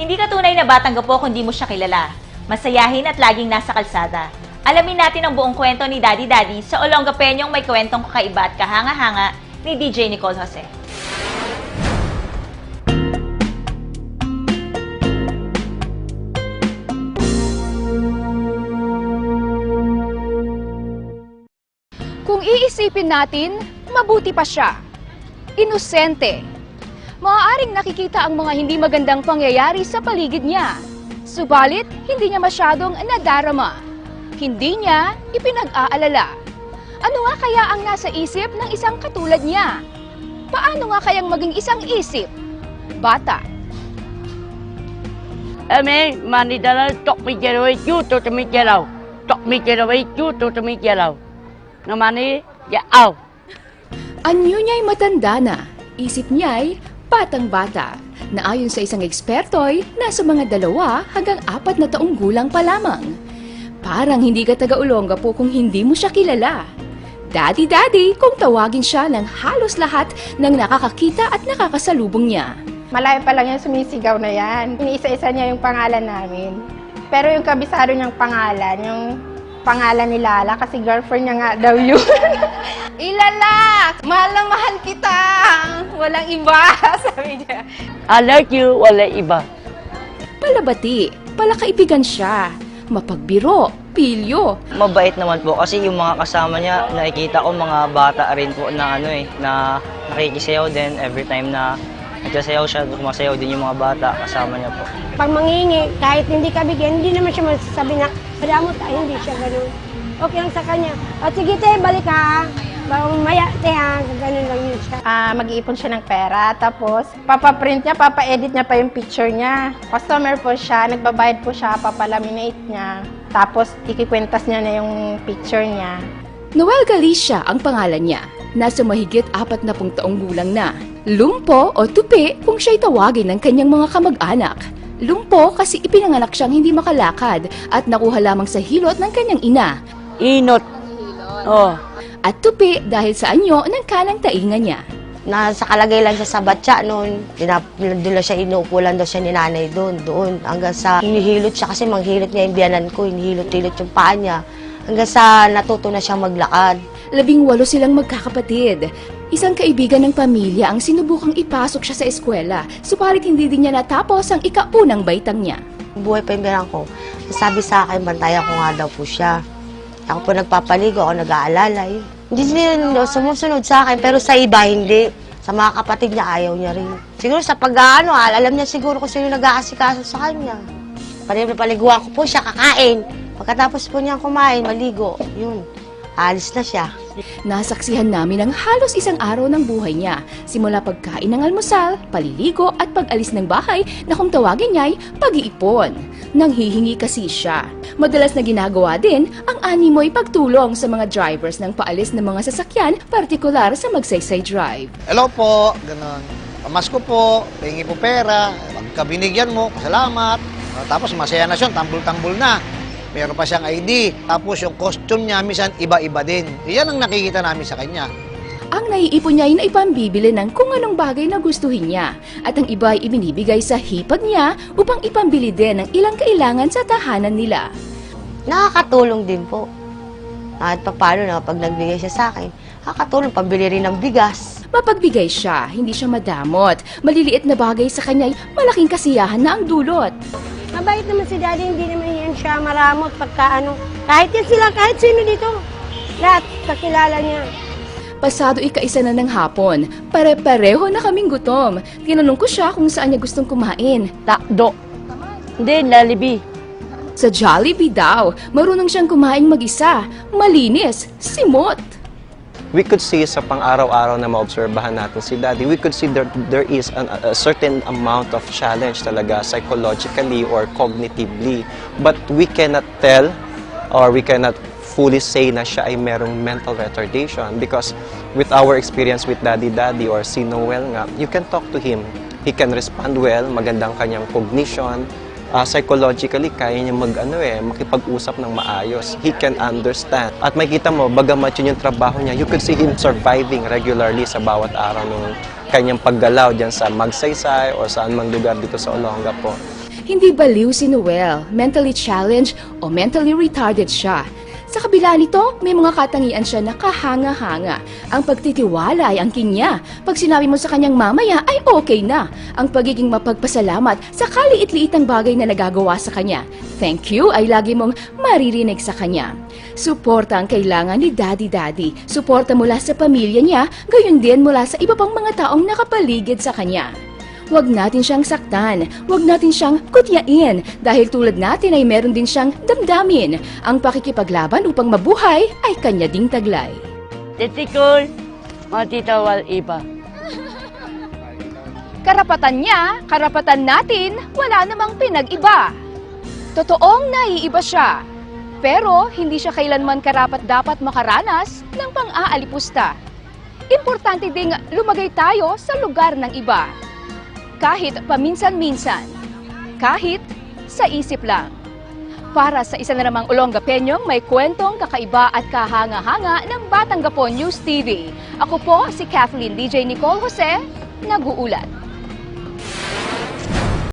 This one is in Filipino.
Hindi ka tunay na batang gapo kung di mo siya kilala. Masayahin at laging nasa kalsada. Alamin natin ang buong kwento ni Daddy Daddy sa Olongapeñong may kwentong kakaiba at kahanga-hanga ni DJ Nicole Jose. Kung iisipin natin, mabuti pa siya. Inosente. Maaaring nakikita ang mga hindi magandang pangyayari sa paligid niya. Subalit, hindi niya masyadong nadarama. Hindi niya ipinag-aalala. Ano nga kaya ang nasa isip ng isang katulad niya? Paano nga kayang maging isang isip? Bata. Eme, manidala, tok mi jeraway chu, to mi jeraw. Tok mi jeraway chu, to mi jeraw. Namani, ya aw. Anyo niya'y matanda na. Isip niya'y batang-bata. Na ayon sa isang eksperto'y nasa mga 2 hanggang 4 na taong gulang pa lamang. Parang hindi ka taga-Olongapo kung hindi mo siya kilala. Daddy Daddy kung tawagin siya ng halos lahat ng nakakakita at nakakasalubong niya. Malayo pa lang yan, sumisigaw na yan. Iniisa-isa niya yung pangalan namin. Pero yung kabisado niyang pangalan, yung pangalan ni Lala, kasi girlfriend niya nga daw yun. Ilala! Mahal na mahal kita! Walang iba, sabi niya. I like you, wala iba. Palabati, palakaibigan siya. Mapagbiro, pilyo. Mabait naman po kasi yung mga kasama niya, nakikita ko mga bata rin po na na nakikisayaw din every time na nagsasayaw siya, sumasayaw din yung mga bata kasama niya po. Pag mangingi, kahit hindi ka bigyan, hindi naman siya masasabi na, madamot tayo, hindi siya ganun. Okay lang sa kanya. At sige te, balik ka. Maya te ha, ganun lang yun siya. Mag-iipon siya ng pera, tapos papaprint niya, papa-edit niya pa yung picture niya. Customer po siya, nagbabayad po siya, papalaminate niya. Tapos ikikwentas niya na yung picture niya. Noel Galicia ang pangalan niya. Nasa mahigit 40 taong gulang na. Lumpo o tupi kung siya'y tawagin ng kanyang mga kamag-anak. Lumpo kasi ipinanganak siyang hindi makalakad at nakuha lamang sa hilot ng kanyang ina. Inot. Oh. At tupi dahil sa anyo ng kanang tainga niya. Nasa kalagay lang siya sa batya noon. Doon siya inuupulan daw siya ni nanay doon. Hanggang sa hinihilot siya kasi manghilot niya yung biyanan ko. Hinihilot-hilot yung paa niya. Hanggang sa natuto na siyang maglakad. 18 silang magkakapatid. Isang kaibigan ng pamilya ang sinubukang ipasok siya sa eskwela. Subalit hindi din niya natapos ang ikaunang baitang niya. Buhay pa yung biyanan ko. Sabi sa akin, bantayan ko nga daw po siya. Ako po nagpapaligo, ako nag-aalala. Hindi nila sumusunod sa akin, pero sa iba hindi. Sa mga kapatid niya, ayaw niya rin. Siguro sa pag-ano, alam niya siguro kung sino nag-aasikaso sa kanya. Paliguan ko po siya, kakain. Pagkatapos po niya kumain, maligo, yun, alis na siya. Nasaksihan namin ang halos 1 araw ng buhay niya. Simula pagkain ng almusal, paliligo at pag-alis ng bahay na kung tawagin niya'y pag-iipon. Nanghihingi kasi siya. Madalas na ginagawa din ang animoy pagtulong sa mga drivers ng paalis ng mga sasakyan, partikular sa Magsaysay Drive. Hello po, ganun. Pamasko po, pahingi po pera, pagka binigyan mo, salamat. Tapos masaya na siya, tambul-tambul na. Meron pa siyang ID. Tapos yung costume niya, minsan iba-iba din. Yan ang nakikita namin sa kanya. Ang naiipon niya ay naipambibili ng kung anong bagay na gustuhin niya. At ang iba ay ibinibigay sa hipag niya upang ipambili din ng ilang kailangan sa tahanan nila. Nakakatulong din po. At paano na pag nagbigay siya sa akin, nakakatulong, pambili rin ng bigas. Mapagbigay siya, hindi siya madamot. Maliliit na bagay sa kanya ay malaking kasiyahan na ang dulot. Mabait naman si Daddy, hindi naman yan siya maramot pagka ano. Kahit yan sila, kahit sino dito. Lahat, kakilala niya. Pasado 1 na ng hapon, pare-pareho na kaming gutom. Tinanong ko siya kung saan niya gustong kumain. Takdo. Hindi, lalibi. Sa Jollibee daw, marunong siyang kumain mag-isa. Malinis, simot. We could see sa pang-araw-araw na maobserbahan natin si Daddy, we could see there is a certain amount of challenge talaga psychologically or cognitively. But we cannot tell or we cannot fully say na siya ay merong mental retardation because with our experience with Daddy or si Noel nga, you can talk to him. He can respond well, magandang kanyang cognition, psychologically, kaya niya makipag-usap ng maayos. He can understand. At makita mo, bagamat yun yung trabaho niya, you could see him surviving regularly sa bawat araw ng kanyang paggalaw dyan sa Magsaysay o saan mang lugar dito sa Olongapo. Hindi baliw si Noel, mentally challenged o mentally retarded siya. Sa kabila nito, may mga katangian siya na kahanga-hanga. Ang pagtitiwala ay angkin niya. Pag sinabi mo sa kanyang mamaya ay okay na. Ang pagiging mapagpasalamat sa kaliit-liitang bagay na nagagawa sa kanya. Thank you ay lagi mong maririnig sa kanya. Suporta ang kailangan ni Daddy. Suporta mula sa pamilya niya, gayon din mula sa iba pang mga taong nakapaligid sa kanya. Huwag natin siyang saktan, huwag natin siyang kutyain dahil tulad natin ay meron din siyang damdamin. Ang pakikipaglaban upang mabuhay ay kanya ding taglay. Titikol, matitawal iba. Karapatan niya, karapatan natin, wala namang pinag-iba. Totoong naiiba siya, pero hindi siya kailanman karapat-dapat makaranas ng pang-aalipusta. Importante ding lumagay tayo sa lugar ng iba. Kahit paminsan-minsan, kahit sa isip lang. Para sa isa na namang Olongapeñong may kwentong kakaiba at kahanga-hanga ng Batang Gapon News TV. Ako po si Kathleen DJ Nicole Jose, nag-uulat.